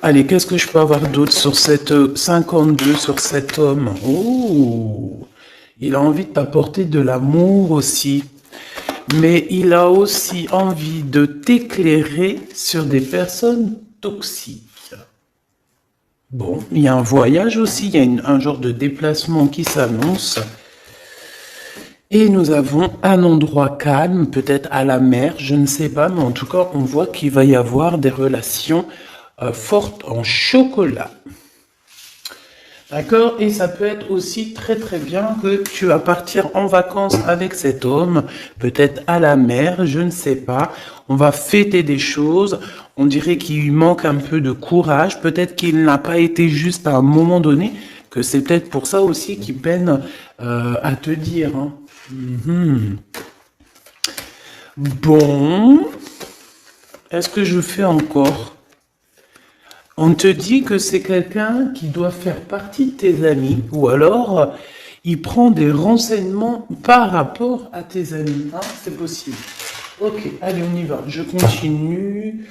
Allez, qu'est-ce que je peux avoir d'autre sur cette 52 sur cet homme? Oh, il a envie de t'apporter de l'amour aussi. Mais il a aussi envie de t'éclairer sur des personnes toxiques. Bon, il y a un voyage aussi, il y a un genre de déplacement qui s'annonce. Et nous avons un endroit calme, peut-être à la mer, je ne sais pas, mais en tout cas, on voit qu'il va y avoir des relations fortes en chocolat. D'accord? Et ça peut être aussi très très bien que tu vas partir en vacances avec cet homme, peut-être à la mer, je ne sais pas. On va fêter des choses. On dirait qu'il lui manque un peu de courage. Peut-être qu'il n'a pas été juste à un moment donné, que c'est peut-être pour ça aussi qu'il peine à te dire. Hein. Bon, est-ce que je fais encore? On te dit que c'est quelqu'un qui doit faire partie de tes amis, ou alors il prend des renseignements par rapport à tes amis. Hein, c'est possible. Ok, allez, on y va. Je continue.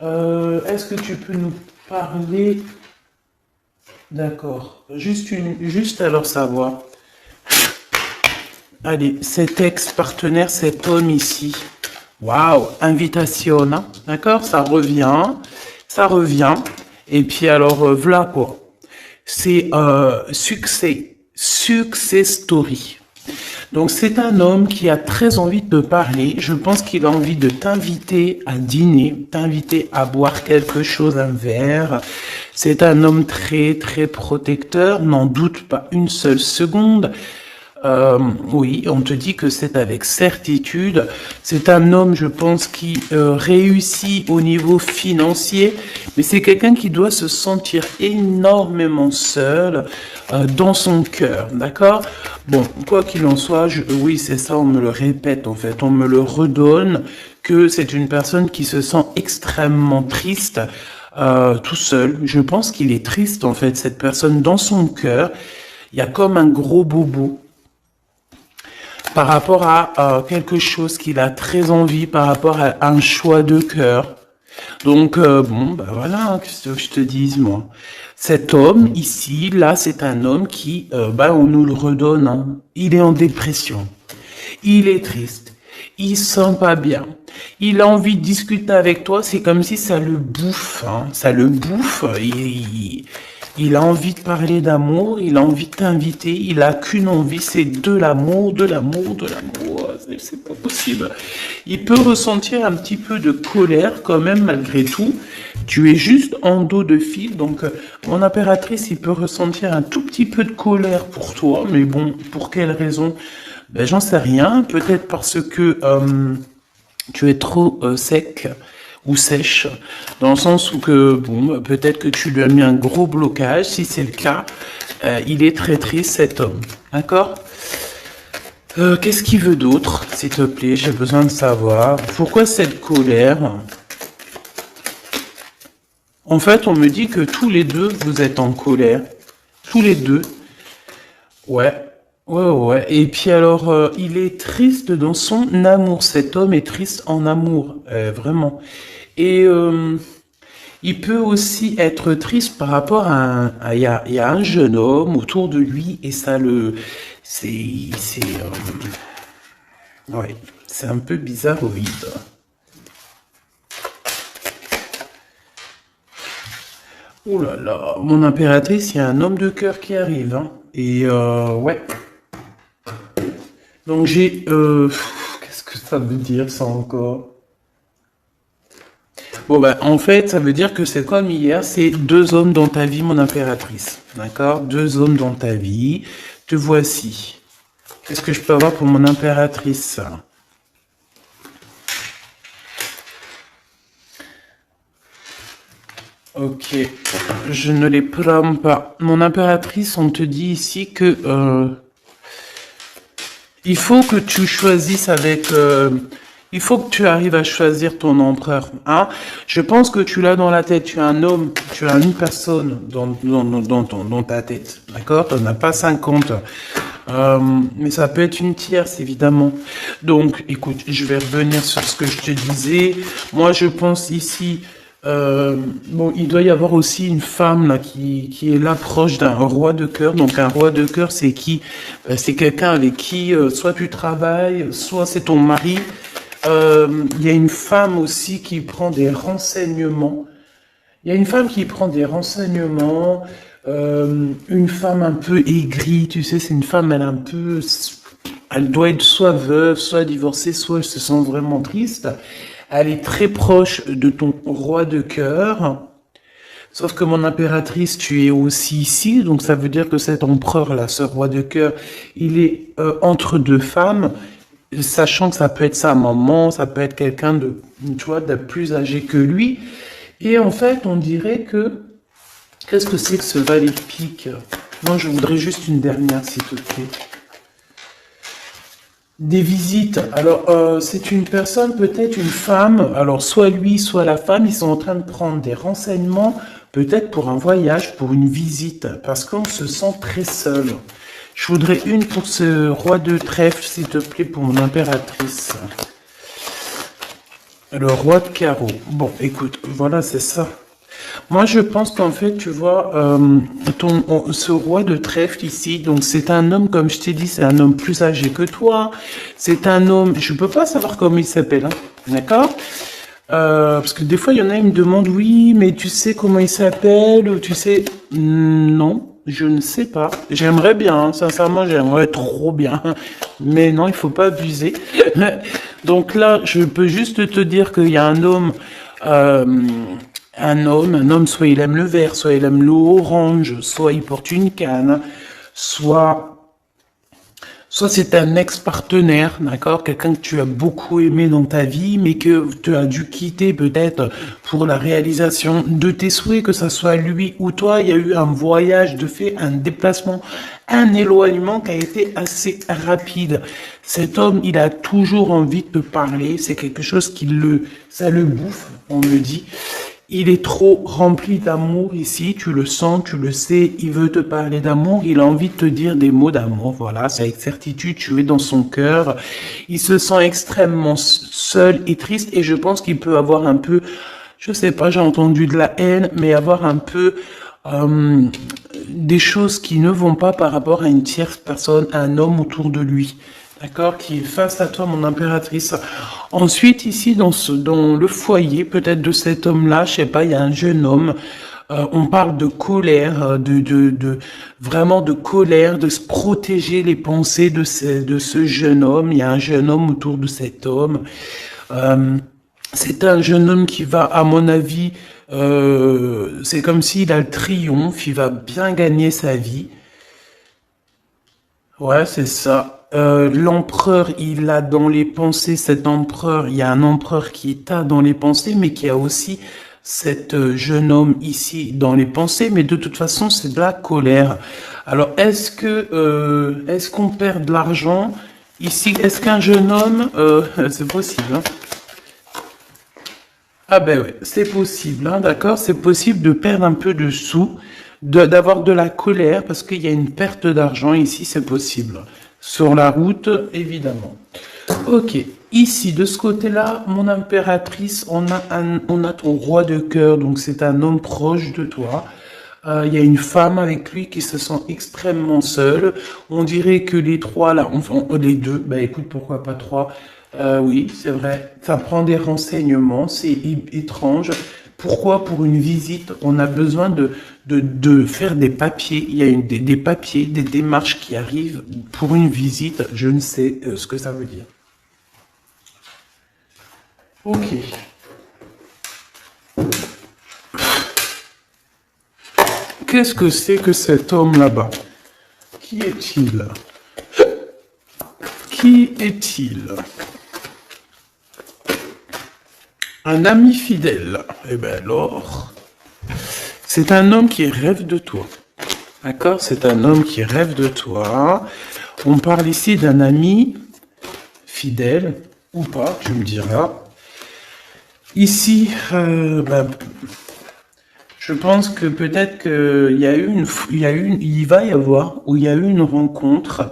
Est-ce que tu peux nous parler? D'accord. Juste alors savoir. Allez, cet ex-partenaire, cet homme ici. Waouh, invitation, hein. D'accord, ça revient. Ça revient. Et puis alors, voilà quoi. C'est success story. Donc c'est un homme qui a très envie de te parler. Je pense qu'il a envie de t'inviter à dîner, t'inviter à boire quelque chose, un verre. C'est un homme très très protecteur, n'en doute pas une seule seconde. Oui, on te dit que c'est avec certitude. C'est un homme, je pense, qui réussit au niveau financier, mais c'est quelqu'un qui doit se sentir énormément seul dans son cœur, d'accord? Bon, quoi qu'il en soit, oui, c'est ça, on me le répète en fait, on me le redonne, que c'est une personne qui se sent extrêmement triste tout seul. Je pense qu'il est triste en fait, cette personne dans son cœur. Il y a comme un gros bobo par rapport à quelque chose qu'il a très envie, par rapport à un choix de cœur. Donc, bon, bah voilà, hein, qu'est-ce que je te dise, moi. Cet homme, ici, là, c'est un homme qui, bah, on nous le redonne, hein. Il est en dépression. Il est triste. Il se sent pas bien. Il a envie de discuter avec toi, c'est comme si ça le bouffe, hein. Ça le bouffe. Il a envie de parler d'amour, il a envie de t'inviter, il a qu'une envie, c'est de l'amour, de l'amour, de l'amour. C'est pas possible. Il peut ressentir un petit peu de colère quand même malgré tout. Tu es juste en dos de fil, donc mon impératrice, il peut ressentir un tout petit peu de colère pour toi, mais bon, pour quelle raison? Ben j'en sais rien. Peut-être parce que tu es trop sec ou sèche, dans le sens où que, bon, peut-être que tu lui as mis un gros blocage. Si c'est le cas, il est très triste, cet homme. D'accord? Qu'est-ce qu'il veut d'autre, s'il te plaît? J'ai besoin de savoir. Pourquoi cette colère? En fait, on me dit que tous les deux, vous êtes en colère. Tous les deux. Ouais. Ouais. Et puis alors, il est triste dans son amour. Cet homme est triste en amour. Vraiment. Et il peut aussi être triste par rapport il y a un jeune homme autour de lui et ça le, ouais, c'est un peu bizarroïde. Oh là là, mon impératrice, il y a un homme de cœur qui arrive, hein. Et ouais. Donc j'ai, qu'est-ce que ça veut dire ça encore? Bon, ben, en fait, ça veut dire que c'est comme hier, c'est deux hommes dans ta vie, mon impératrice. D'accord? Deux hommes dans ta vie. Te voici. Qu'est-ce que je peux avoir pour mon impératrice? Ok. Je ne les prends pas. Mon impératrice, on te dit ici que il faut que tu choisisses avec... il faut que tu arrives à choisir ton empereur. Hein? Je pense que tu l'as dans la tête. Tu as un homme, tu as une personne dans ta tête. D'accord? Tu n'en as pas 50. Mais ça peut être une tierce, évidemment. Donc, écoute, je vais revenir sur ce que je te disais. Moi, je pense ici Bon, il doit y avoir aussi une femme là qui est là proche d'un roi de cœur. Donc un roi de cœur, c'est qui? C'est quelqu'un avec qui soit tu travailles, soit c'est ton mari. Il y a une femme aussi qui prend des renseignements. Il y a une femme qui prend des renseignements. Une femme un peu aigrie, tu sais, c'est une femme, elle est un peu, elle doit être soit veuve, soit divorcée, soit elle se sent vraiment triste. Elle est très proche de ton roi de cœur. Sauf que mon impératrice, tu es aussi ici, donc ça veut dire que cet empereur-là, ce roi de cœur, il est entre deux femmes, sachant que ça peut être sa maman, ça peut être quelqu'un de, tu vois, de plus âgé que lui. Et en fait, on dirait que, qu'est-ce que c'est que ce valet de pique? Non, je voudrais juste une dernière, s'il te plaît. Des visites. Alors, c'est une personne, peut-être une femme. Alors, soit lui, soit la femme, ils sont en train de prendre des renseignements, peut-être pour un voyage, pour une visite, parce qu'on se sent très seul. Je voudrais une pour ce roi de trèfle, s'il te plaît, pour mon impératrice. Le roi de carreau. Bon, écoute, voilà, c'est ça. Moi, je pense qu'en fait, tu vois, ce roi de trèfle ici, donc c'est un homme, comme je t'ai dit, c'est un homme plus âgé que toi. C'est un homme, je peux pas savoir comment il s'appelle, hein, d'accord? Parce que des fois, il y en a, ils me demandent, oui, mais tu sais comment il s'appelle, ou tu sais, non, je ne sais pas. J'aimerais bien, hein, sincèrement, j'aimerais trop bien, mais non, il faut pas abuser. Donc là, je peux juste te dire qu'il y a euh, un homme, soit il aime le vert, soit il aime l'orange, soit il porte une canne, soit c'est un ex-partenaire, d'accord, quelqu'un que tu as beaucoup aimé dans ta vie, mais que tu as dû quitter peut-être pour la réalisation de tes souhaits, que ça soit lui ou toi, il y a eu un voyage de fait, un déplacement, un éloignement qui a été assez rapide. Cet homme, il a toujours envie de te parler, c'est quelque chose ça le bouffe, on me dit. Il est trop rempli d'amour ici, tu le sens, tu le sais, il veut te parler d'amour, il a envie de te dire des mots d'amour, voilà, c'est avec certitude, tu es dans son cœur. Il se sent extrêmement seul et triste et je pense qu'il peut avoir un peu, je sais pas, j'ai entendu de la haine, mais avoir un peu euh, des choses qui ne vont pas par rapport à une tierce personne, à un homme autour de lui. D'accord, qui est face à toi, mon impératrice. Ensuite, ici, dans le foyer, peut-être de cet homme-là, je sais pas, il y a un jeune homme. On parle de colère, vraiment de colère, de se protéger les pensées de ce jeune homme. Il y a un jeune homme autour de cet homme. Euh, c'est un jeune homme qui va, à mon avis, c'est comme s'il a le triomphe, il va bien gagner sa vie. Ouais, c'est ça. L'empereur, il a dans les pensées, cet empereur, il y a un empereur qui t'a dans les pensées, mais qui a aussi cet jeune homme ici dans les pensées, mais de toute façon, c'est de la colère. Alors, est-ce qu'on perd de l'argent ici? Est-ce qu'un jeune homme, c'est possible, hein? Ah ben ouais, c'est possible, hein, d'accord? C'est possible de perdre un peu de sous, d'avoir de la colère, parce qu'il y a une perte d'argent ici, c'est possible. Sur la route, évidemment. Ok, ici, de ce côté-là, mon impératrice, on a ton roi de cœur, donc c'est un homme proche de toi. Il y a une femme avec lui qui se sent extrêmement seule. On dirait que les trois là, enfin les deux, bah écoute, pourquoi pas trois? Oui, c'est vrai. Ça prend des renseignements, c'est étrange. Pourquoi pour une visite, on a besoin de faire des papiers? Il y a des papiers, des démarches qui arrivent pour une visite. Je ne sais ce que ça veut dire. Ok. Qu'est-ce que c'est que cet homme là-bas? Qui est-il? Qui est-il? Un ami fidèle. Eh ben alors, c'est un homme qui rêve de toi. D'accord? C'est un homme qui rêve de toi. On parle ici d'un ami fidèle, ou pas, tu me diras. Ici, je pense que peut-être qu'il y a eu il va y avoir, ou il y a eu une rencontre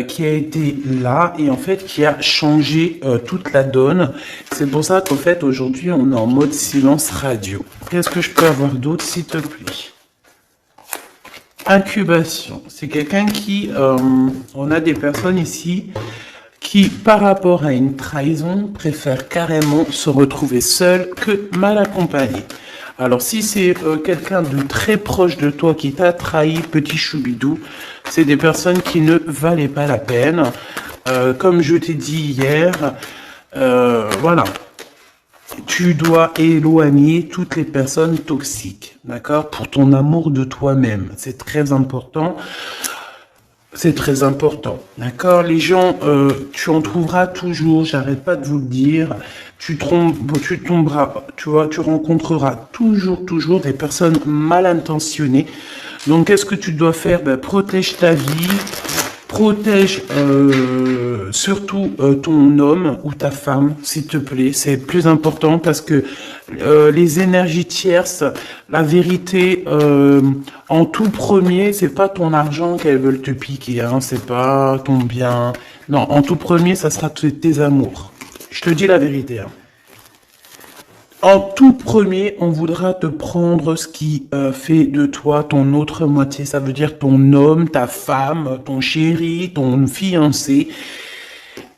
qui a été là et en fait qui a changé toute la donne. C'est pour ça qu'en fait aujourd'hui on est en mode silence radio. Qu'est-ce que je peux avoir d'autre s'il te plaît? Incubation. C'est quelqu'un qui... on a des personnes ici qui, par rapport à une trahison, préfèrent carrément se retrouver seul que mal accompagné. Alors si c'est quelqu'un de très proche de toi qui t'a trahi, petit choubidou, c'est des personnes qui ne valaient pas la peine. Comme je t'ai dit hier, voilà. Tu dois éloigner toutes les personnes toxiques, d'accord? Pour ton amour de toi-même. C'est très important. C'est très important, d'accord? Les gens, tu en trouveras toujours, j'arrête pas de vous le dire. Tu tomberas, tu vois, tu rencontreras toujours des personnes mal intentionnées. Donc, qu'est-ce que tu dois faire? Ben, protège ta vie, protège surtout ton homme ou ta femme, s'il te plaît. C'est plus important parce que les énergies tierces, la vérité, en tout premier, c'est pas ton argent qu'elles veulent te piquer, hein, c'est pas ton bien. Non, en tout premier, ça sera tes amours. Je te dis la vérité. Hein. En tout premier, on voudra te prendre ce qui fait de toi ton autre moitié. Ça veut dire ton homme, ta femme, ton chéri, ton fiancé.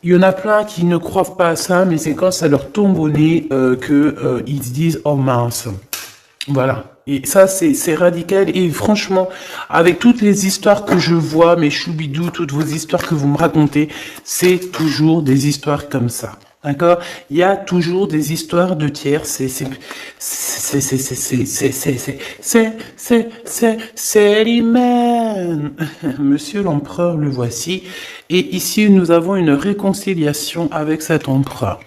Il y en a plein qui ne croient pas à ça, mais c'est quand ça leur tombe au nez que ils se disent « Oh mince !» Voilà. Et ça, c'est radical. Et franchement, avec toutes les histoires que je vois, mes choubidous, toutes vos histoires que vous me racontez, c'est toujours des histoires comme ça. D'accord? Il y a toujours des histoires de tiers. C'est l'hymen. Monsieur l'empereur, le voici. Et ici, nous avons une réconciliation avec cet empereur.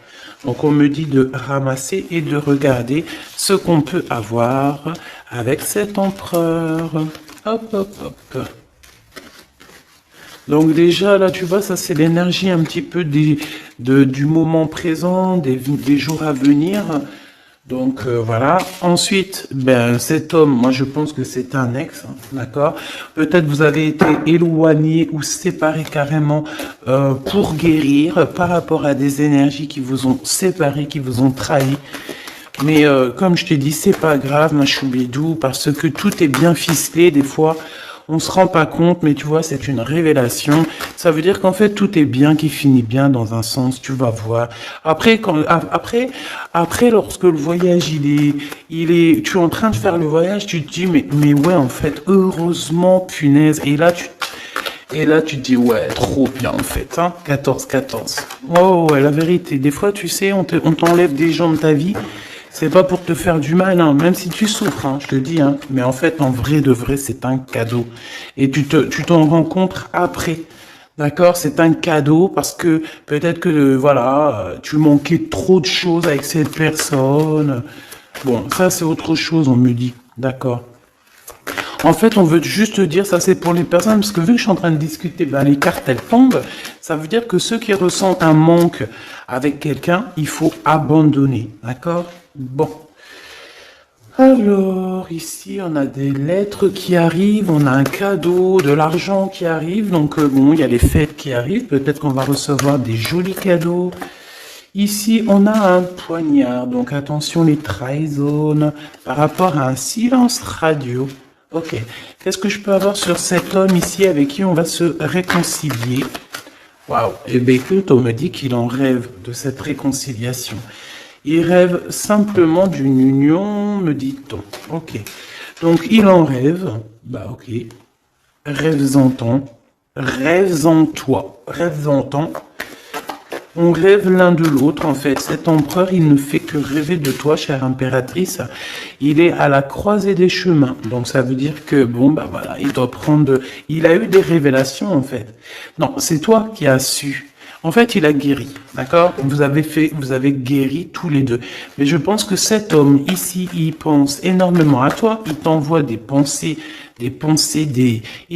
Donc, on me dit de ramasser et de regarder ce qu'on peut avoir avec cet empereur. Hop, hop, hop. Donc déjà, là, tu vois, ça, c'est l'énergie un petit peu du moment présent, des jours à venir. Donc, voilà. Ensuite, ben, cet homme, moi, je pense que c'est un ex, hein, d'accord? Peut-être vous avez été éloigné ou séparé carrément pour guérir par rapport à des énergies qui vous ont séparé, qui vous ont trahi. Mais comme je t'ai dit, c'est pas grave, ma choubidou, parce que tout est bien ficelé, des fois... On se rend pas compte, mais tu vois, c'est une révélation. Ça veut dire qu'en fait, tout est bien, qui finit bien dans un sens, tu vas voir. Après, lorsque le voyage, tu es en train de faire le voyage, tu te dis, mais ouais, en fait, heureusement, punaise. Et là, tu te dis, ouais, trop bien, en fait, hein, 14-14. Oh, ouais, la vérité, des fois, tu sais, on t'enlève des gens de ta vie. C'est pas pour te faire du mal, hein, même si tu souffres, hein, je te dis, hein. Mais en fait, en vrai de vrai, c'est un cadeau. Et tu t'en rends compte après. D'accord? C'est un cadeau parce que peut-être que, voilà, tu manquais trop de choses avec cette personne. Bon, ça, c'est autre chose, on me dit. D'accord? En fait, on veut juste te dire, ça c'est pour les personnes, parce que vu que je suis en train de discuter, ben, les cartes elles tombent, ça veut dire que ceux qui ressentent un manque avec quelqu'un, il faut abandonner, d'accord? Bon. Alors, ici, on a des lettres qui arrivent, on a un cadeau, de l'argent qui arrive, donc bon, il y a les fêtes qui arrivent, peut-être qu'on va recevoir des jolis cadeaux. Ici, on a un poignard, donc attention les trahisons par rapport à un silence radio. Ok, qu'est-ce que je peux avoir sur cet homme ici avec qui on va se réconcilier? Waouh, et bien écoute, on me dit qu'il en rêve de cette réconciliation. Il rêve simplement d'une union, me dit-on. Ok, donc il en rêve, bah ok, rêves-en-toi, rêves-en-toi. On rêve l'un de l'autre, en fait. Cet empereur, il ne fait que rêver de toi, chère impératrice. Il est à la croisée des chemins. Donc, ça veut dire que, bon, bah voilà, il doit prendre... Il a eu des révélations, en fait. Non, c'est toi qui as su. En fait, il a guéri, d'accord? Vous avez guéri tous les deux. Mais je pense que cet homme, ici, il pense énormément à toi. Il t'envoie des pensées, il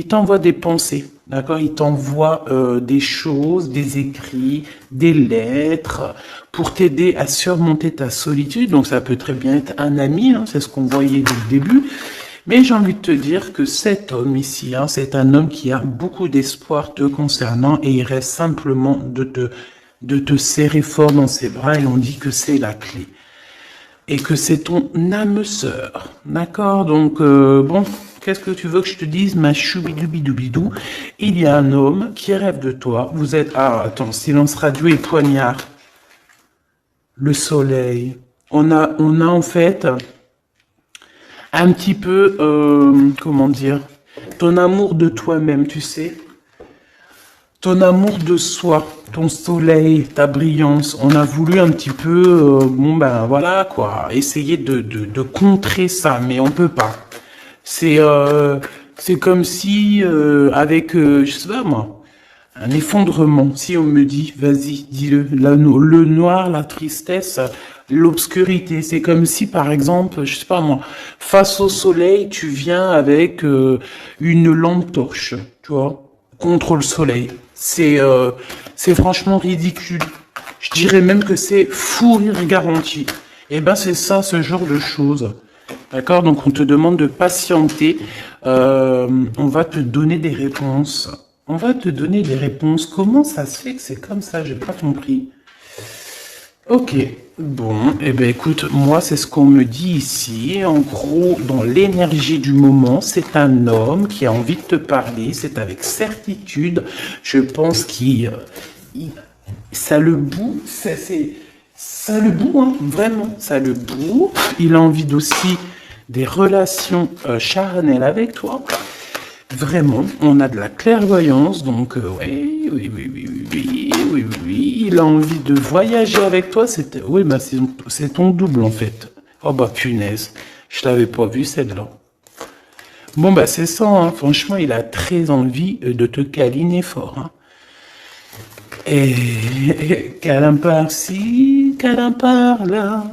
t'envoie des pensées. D'accord, il t'envoie des choses, des écrits, des lettres pour t'aider à surmonter ta solitude. Donc ça peut très bien être un ami, hein, c'est ce qu'on voyait dès le début. Mais j'ai envie de te dire que cet homme ici, hein, c'est un homme qui a beaucoup d'espoir te concernant et il reste simplement de te serrer fort dans ses bras et on dit que c'est la clé. Et que c'est ton âme sœur. D'accord? Donc, bon, qu'est-ce que tu veux que je te dise, ma choubidoubidou? Il y a un homme qui rêve de toi. Vous êtes... Ah, attends, silence radio et poignard. Le soleil. On a en fait un petit peu, comment dire, ton amour de toi-même, tu sais. Ton amour de soi, ton soleil, ta brillance, on a voulu un petit peu, bon ben voilà quoi, essayer de contrer ça, mais on peut pas. C'est comme si avec, je sais pas moi, un effondrement. Si on me dit, vas-y, dis-le, le noir, la tristesse, l'obscurité, c'est comme si par exemple, je sais pas moi, face au soleil, tu viens avec une lampe torche, tu vois, contre le soleil. C'est franchement ridicule. Je dirais même que c'est fou rire garanti. Et ben c'est ça, ce genre de choses. D'accord? Donc on te demande de patienter. On va te donner des réponses. On va te donner des réponses. Comment ça se fait que c'est comme ça? J'ai pas compris. Ok, bon, eh ben écoute, moi c'est ce qu'on me dit ici. En gros, dans l'énergie du moment, c'est un homme qui a envie de te parler. C'est avec certitude. Je pense ça le bout. Ça le bout, hein, vraiment, ça le bout. Il a envie aussi des relations charnelles avec toi. Vraiment, on a de la clairvoyance, donc oui, il a envie de voyager avec toi, oui, bah c'est ton double en fait. Oh bah punaise, je l'avais pas vu celle-là. Bon bah c'est ça, hein. Franchement, il a très envie de te câliner fort. Hein. Et câlin par-ci, câlin par-là.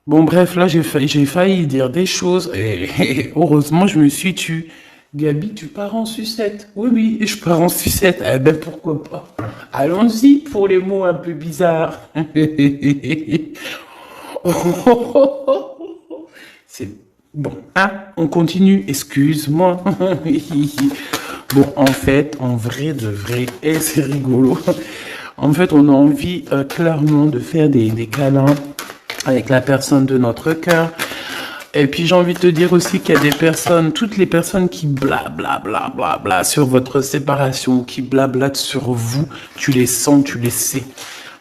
Bon bref, là j'ai failli dire des choses et heureusement je me suis tue. Gabi, tu pars en sucette? Oui, je pars en sucette. Eh ben, pourquoi pas? Allons-y pour les mots un peu bizarres. C'est bon. Ah, on continue. Excuse-moi. Bon, en fait, en vrai de vrai, et c'est rigolo. En fait, on a envie clairement de faire des câlins avec la personne de notre cœur. Et puis j'ai envie de te dire aussi qu'il y a des personnes, toutes les personnes qui blablabla sur votre séparation, qui blablatent sur vous, tu les sens, tu les sais.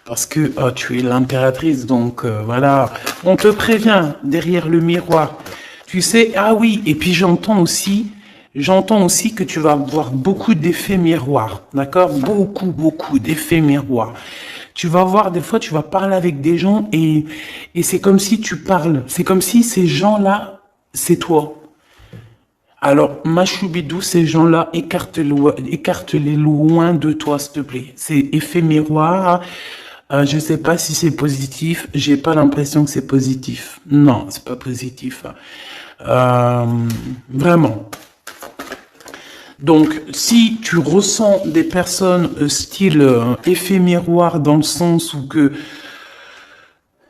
Parce que tu es l'impératrice, donc voilà, on te prévient derrière le miroir. Tu sais, ah oui, et puis j'entends aussi que tu vas avoir beaucoup d'effets miroirs, d'accord? Beaucoup d'effets miroirs. Tu vas voir, des fois, tu vas parler avec des gens et c'est comme si tu parles. C'est comme si ces gens-là, c'est toi. Alors, ma choubidou, ces gens-là, écarte-les loin de toi, s'il te plaît. C'est effet miroir. Je sais pas si c'est positif. J'ai pas l'impression que c'est positif. Non, c'est pas positif. Vraiment. Donc, si tu ressens des personnes style effet miroir dans le sens où que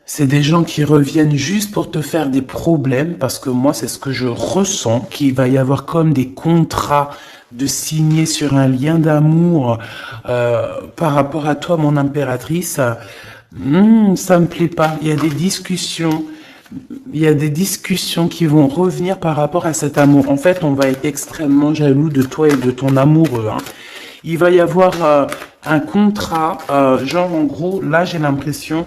c'est des gens qui reviennent juste pour te faire des problèmes, parce que moi, c'est ce que je ressens, qu'il va y avoir comme des contrats de signer sur un lien d'amour par rapport à toi, mon impératrice, ça me plaît pas. Il y a des discussions. Il y a des discussions qui vont revenir par rapport à cet amour. En fait, on va être extrêmement jaloux de toi et de ton amoureux. Hein. Il va y avoir un contrat, genre en gros, là j'ai l'impression,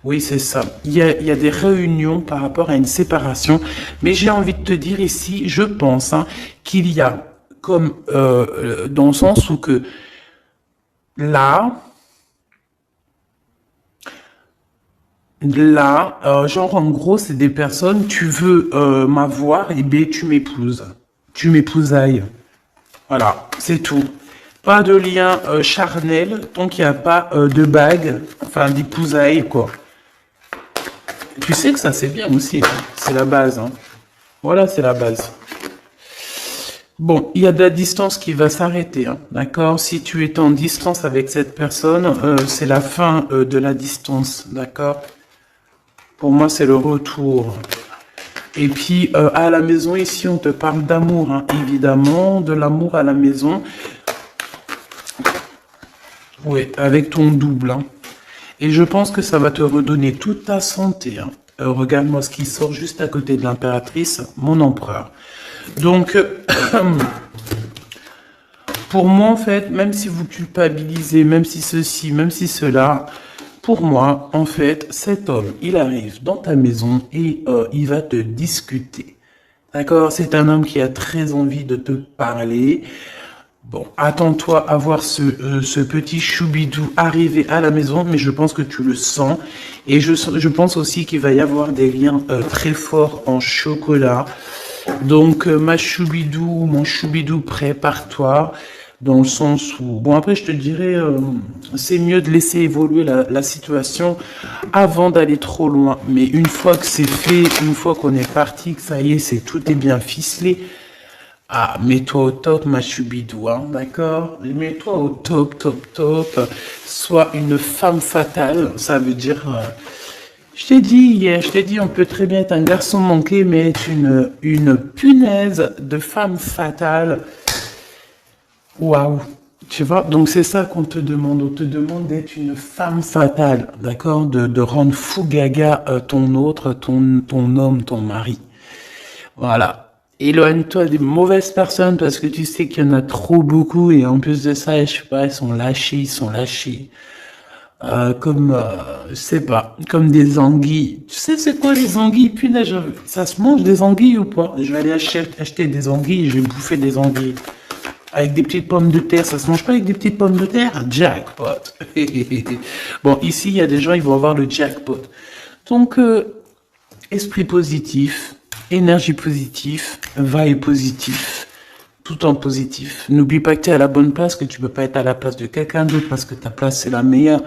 oui c'est ça, il y a des réunions par rapport à une séparation, mais j'ai envie de te dire ici, je pense qu'il y a comme, dans le sens où que là, genre en gros, c'est des personnes, tu veux m'avoir, et bien tu m'épouses. Tu m'épousailles. Voilà, c'est tout. Pas de lien charnel, tant qu'il n'y a pas de bague, enfin d'épousailles, quoi. Tu sais que ça, c'est bien aussi. Hein. C'est la base. Hein. Voilà, c'est la base. Bon, il y a de la distance qui va s'arrêter, hein, d'accord? Si tu es en distance avec cette personne, c'est la fin de la distance, d'accord? Pour moi, c'est le retour. Et puis, à la maison, ici, on te parle d'amour, hein, évidemment, de l'amour à la maison. Oui, avec ton double, hein. Et je pense que ça va te redonner toute ta santé, hein. Regarde-moi ce qui sort juste à côté de l'impératrice, mon empereur. Donc, pour moi, en fait, même si vous culpabilisez, même si ceci, même si cela, pour moi, en fait, cet homme, il arrive dans ta maison et il va te discuter. D'accord? C'est un homme qui a très envie de te parler. Bon, attends-toi à voir ce petit choubidou arriver à la maison, mais je pense que tu le sens. Et je pense aussi qu'il va y avoir des liens très forts en chocolat. Donc, ma choubidou, mon choubidou, prépare-toi. Dans le sens où... Bon, après, je te dirais, c'est mieux de laisser évoluer la situation avant d'aller trop loin. Mais une fois que c'est fait, une fois qu'on est parti, que ça y est, tout est bien ficelé, ah, mets-toi au top, ma choubidou, hein, d'accord? Mets-toi au top, top, top. Sois une femme fatale, ça veut dire... je t'ai dit hier, je t'ai dit, on peut très bien être un garçon manqué, mais être une punaise de femme fatale. Waouh! Tu vois, donc c'est ça qu'on te demande. On te demande d'être une femme fatale, d'accord? De rendre fou gaga ton autre, ton homme, ton mari. Voilà. Éloigne-toi des mauvaises personnes parce que tu sais qu'il y en a trop beaucoup et en plus de ça, je sais pas, ils sont lâchés. Comme, je sais pas, comme des anguilles. Tu sais c'est quoi les anguilles? Punaise, ça se mange des anguilles ou pas? Je vais aller acheter des anguilles et je vais bouffer des anguilles. Avec des petites pommes de terre, ça se mange pas avec des petites pommes de terre? Jackpot. Bon, ici, il y a des gens, ils vont avoir le jackpot. Donc, esprit positif, énergie positive, vibe positif, tout en positif. N'oublie pas que tu es à la bonne place, que tu peux pas être à la place de quelqu'un d'autre parce que ta place c'est la meilleure.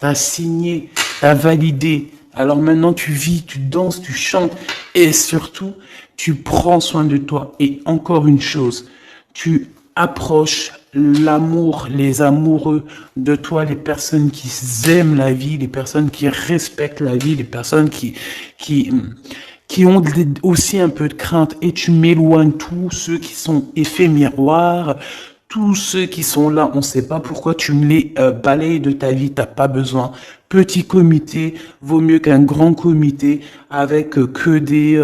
Tu as signé, tu as validé. Alors maintenant tu vis, tu danses, tu chantes et surtout tu prends soin de toi. Et encore une chose, tu approches l'amour, les amoureux de toi, les personnes qui aiment la vie, les personnes qui respectent la vie, les personnes qui ont aussi un peu de crainte, et tu m'éloignes tous ceux qui sont effets miroirs, tous ceux qui sont là, on ne sait pas pourquoi tu me les balayes de ta vie, t'as pas besoin. Petit comité vaut mieux qu'un grand comité avec que des